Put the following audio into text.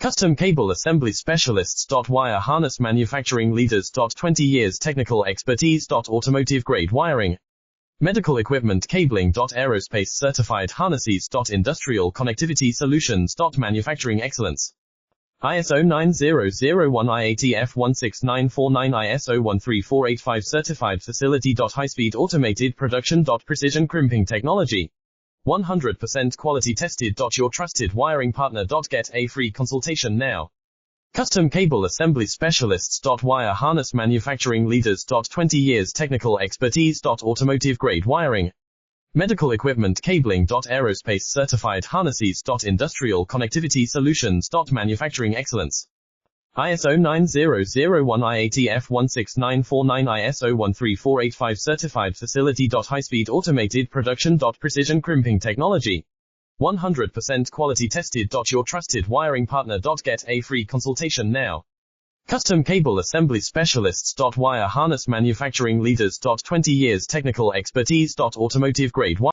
Custom cable assembly specialists. Wire harness manufacturing leaders. 20 years technical expertise. Automotive grade wiring, medical equipment cabling. Aerospace certified harnesses. Industrial connectivity solutions. Manufacturing excellence. ISO 9001 IATF 16949 ISO 13485 certified facility. High-speed automated production. Precision crimping technology. 100% quality tested. Your trusted wiring partner. Get a free consultation now. Custom cable assembly specialists. Wire harness manufacturing leaders. 20 years technical expertise. Automotive grade wiring, medical equipment cabling. Aerospace certified harnesses. Industrial connectivity solutions. Manufacturing excellence. ISO 9001 IATF 16949 ISO 13485 certified facility. High-speed automated production. Precision crimping technology. 100% quality tested. Your trusted wiring partner. Get a free consultation now. Custom cable assembly specialists. Wire harness manufacturing leaders. 20 years technical expertise. Automotive grade wiring.